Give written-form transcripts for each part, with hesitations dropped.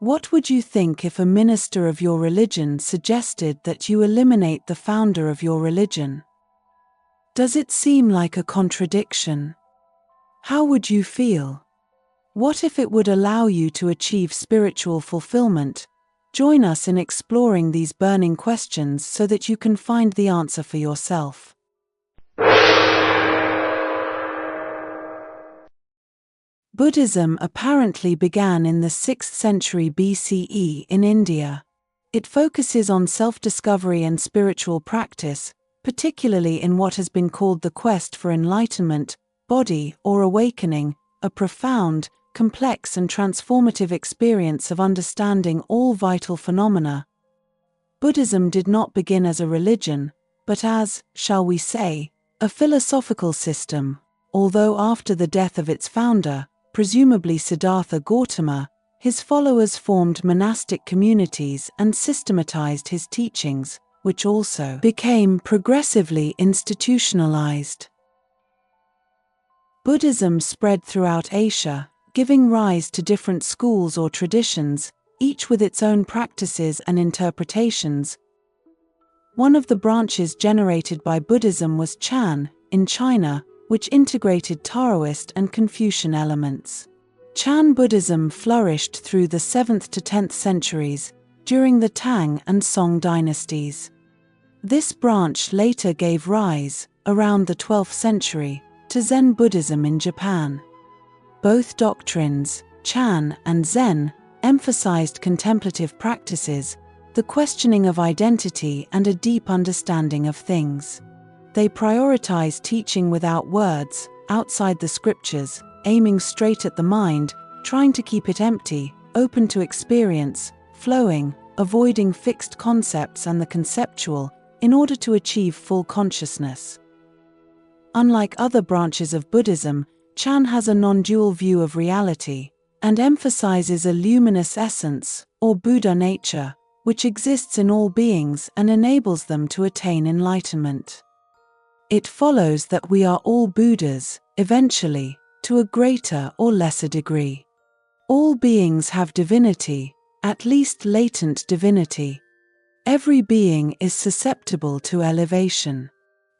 What would you think if a minister of your religion suggested that you eliminate the founder of your religion? Does it seem like a contradiction? How would you feel? What if it would allow you to achieve spiritual fulfillment? Join us in exploring these burning questions so that you can find the answer for yourself. Buddhism apparently began in the 6th century BCE in India. It focuses on self-discovery and spiritual practice, particularly in what has been called the quest for enlightenment, bodhi, or awakening, a profound, complex and transformative experience of understanding all vital phenomena. Buddhism did not begin as a religion, but as, shall we say, a philosophical system, although after the death of its founder, presumably Siddhartha Gautama, his followers formed monastic communities and systematized his teachings, which also became progressively institutionalized. Buddhism spread throughout Asia, giving rise to different schools or traditions, each with its own practices and interpretations. One of the branches generated by Buddhism was Chan, in China, which integrated Taoist and Confucian elements. Chan Buddhism flourished through the 7th to 10th centuries, during the Tang and Song dynasties. This branch later gave rise, around the 12th century, to Zen Buddhism in Japan. Both doctrines, Chan and Zen, emphasized contemplative practices, the questioning of identity and a deep understanding of things. They prioritize teaching without words, outside the scriptures, aiming straight at the mind, trying to keep it empty, open to experience, flowing, avoiding fixed concepts and the conceptual, in order to achieve full consciousness. Unlike other branches of Buddhism, Chan has a non-dual view of reality, and emphasizes a luminous essence, or Buddha nature, which exists in all beings and enables them to attain enlightenment. It follows that we are all Buddhas, eventually, to a greater or lesser degree. All beings have divinity, at least latent divinity. Every being is susceptible to elevation.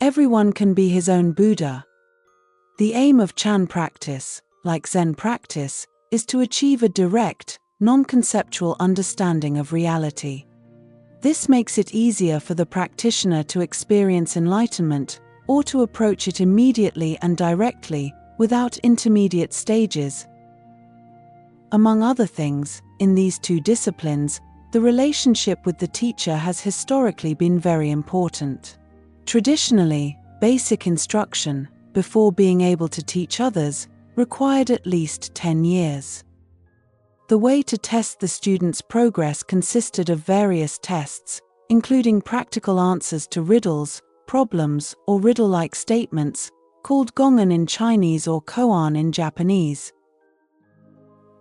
Everyone can be his own Buddha. The aim of Chan practice, like Zen practice, is to achieve a direct, non-conceptual understanding of reality. This makes it easier for the practitioner to experience enlightenment, or to approach it immediately and directly, without intermediate stages. Among other things, in these two disciplines, the relationship with the teacher has historically been very important. Traditionally, basic instruction, before being able to teach others, required at least 10 years. The way to test the student's progress consisted of various tests, including practical answers to riddles, problems, or riddle-like statements, called gongen in Chinese or koan in Japanese.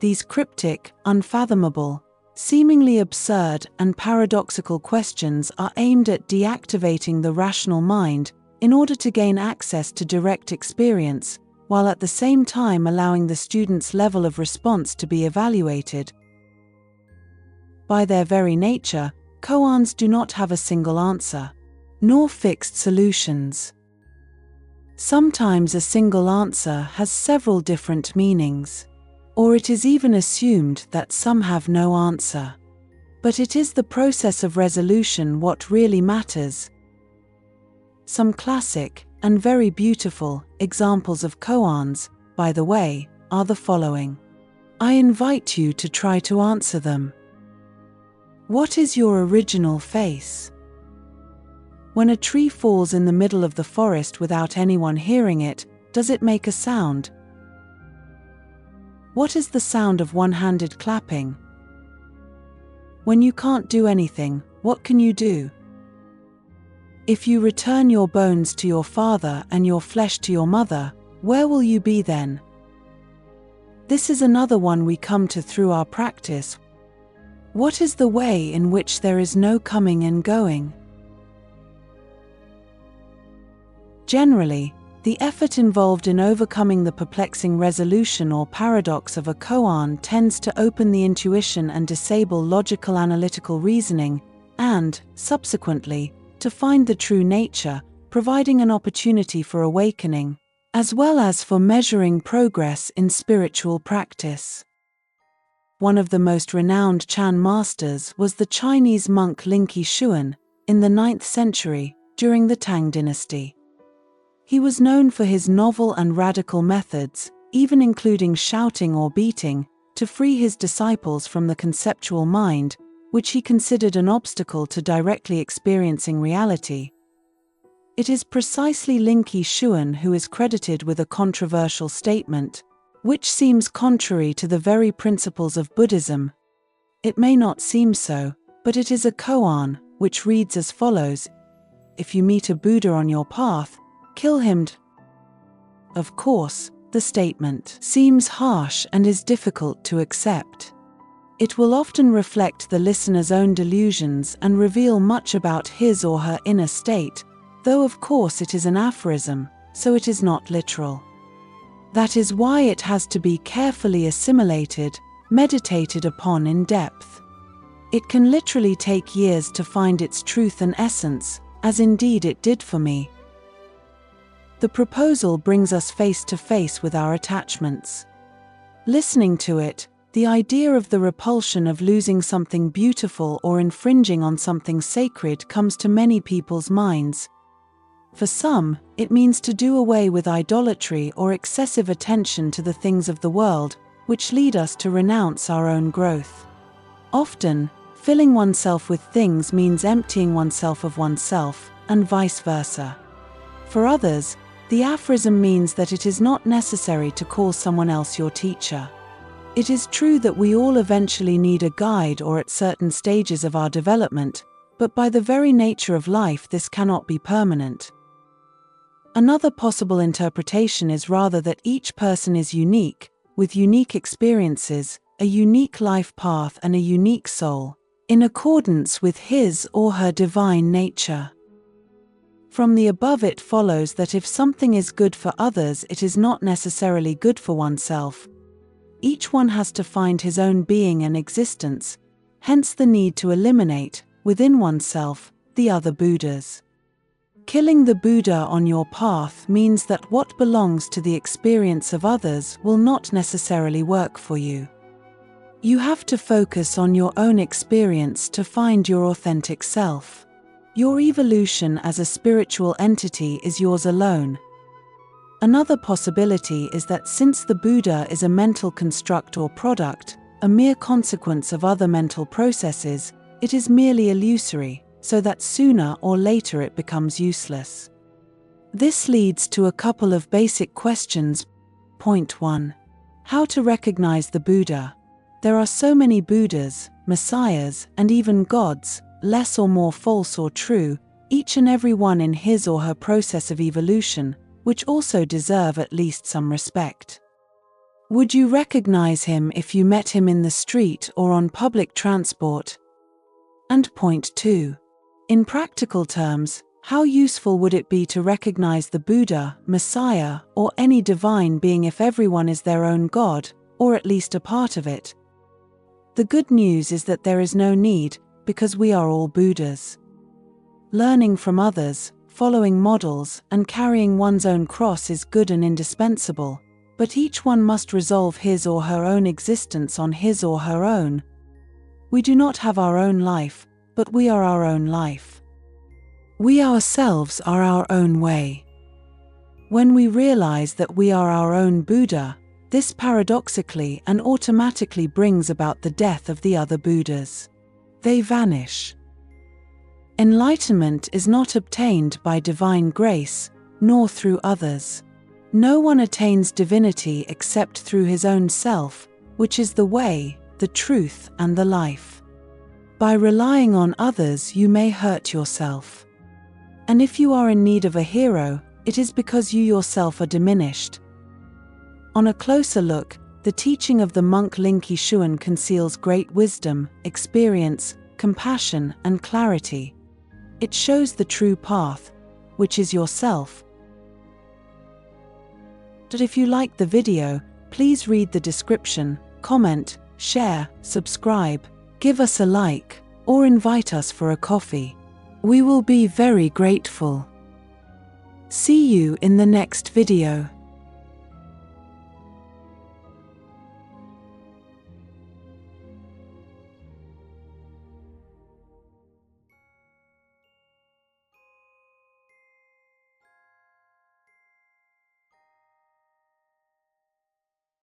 These cryptic, unfathomable, seemingly absurd and paradoxical questions are aimed at deactivating the rational mind in order to gain access to direct experience, while at the same time allowing the student's level of response to be evaluated. By their very nature, koans do not have a single answer, nor fixed solutions. Sometimes a single answer has several different meanings, or it is even assumed that some have no answer. But it is the process of resolution what really matters. Some classic, and very beautiful, examples of koans, by the way, are the following. I invite you to try to answer them. What is your original face? When a tree falls in the middle of the forest without anyone hearing it, does it make a sound? What is the sound of one-handed clapping? When you can't do anything, what can you do? If you return your bones to your father and your flesh to your mother, where will you be then? This is another one we come to through our practice. What is the way in which there is no coming and going? Generally, The effort involved in overcoming the perplexing resolution or paradox of a koan tends to open the intuition and disable logical analytical reasoning, and, subsequently, to find the true nature, providing an opportunity for awakening, as well as for measuring progress in spiritual practice. One of the most renowned Chan masters was the Chinese monk Lin Qishuan, in the 9th century, during the Tang dynasty. He was known for his novel and radical methods, even including shouting or beating, to free his disciples from the conceptual mind, which he considered an obstacle to directly experiencing reality. It is precisely Lin Qishuan who is credited with a controversial statement, which seems contrary to the very principles of Buddhism. It may not seem so, but it is a koan, which reads as follows: "If you meet a Buddha on your path, kill him." Of course, the statement seems harsh and is difficult to accept. It will often reflect the listener's own delusions and reveal much about his or her inner state, though of course it is an aphorism, so it is not literal. That is why it has to be carefully assimilated, meditated upon in depth. It can literally take years to find its truth and essence, as indeed it did for me. The proposal brings us face to face with our attachments. Listening to it, the idea of the repulsion of losing something beautiful or infringing on something sacred comes to many people's minds. For some, it means to do away with idolatry or excessive attention to the things of the world, which lead us to renounce our own growth. Often, filling oneself with things means emptying oneself of oneself, and vice versa. For others, the aphorism means that it is not necessary to call someone else your teacher. It is true that we all eventually need a guide or at certain stages of our development, but by the very nature of life this cannot be permanent. Another possible interpretation is rather that each person is unique, with unique experiences, a unique life path and a unique soul, in accordance with his or her divine nature. From the above it follows that if something is good for others, it is not necessarily good for oneself. Each one has to find his own being and existence, hence the need to eliminate, within oneself, the other Buddhas. Killing the Buddha on your path means that what belongs to the experience of others will not necessarily work for you. You have to focus on your own experience to find your authentic self. Your evolution as a spiritual entity is yours alone. Another possibility is that since the Buddha is a mental construct or product, a mere consequence of other mental processes, it is merely illusory, so that sooner or later it becomes useless. This leads to a couple of basic questions. Point 1. How to recognize the Buddha? There are so many Buddhas, messiahs, and even gods, less or more false or true, each and every one in his or her process of evolution, which also deserve at least some respect. Would you recognize him if you met him in the street or on public transport? And point 2. In practical terms, how useful would it be to recognize the Buddha, Messiah, or any divine being if everyone is their own God, or at least a part of it? The good news is that there is no need, because we are all Buddhas. Learning from others, following models, and carrying one's own cross is good and indispensable, but each one must resolve his or her own existence on his or her own. We do not have our own life, but we are our own life. We ourselves are our own way. When we realize that we are our own Buddha, this paradoxically and automatically brings about the death of the other Buddhas. They vanish. Enlightenment is not obtained by divine grace, nor through others. No one attains divinity except through his own self, which is the way, the truth, and the life. By relying on others, you may hurt yourself. And if you are in need of a hero, it is because you yourself are diminished. On a closer look, the teaching of the monk Lin Qishuan conceals great wisdom, experience, compassion, and clarity. It shows the true path, which is yourself. If you like the video, please read the description, comment, share, subscribe, give us a like, or invite us for a coffee. We will be very grateful. See you in the next video.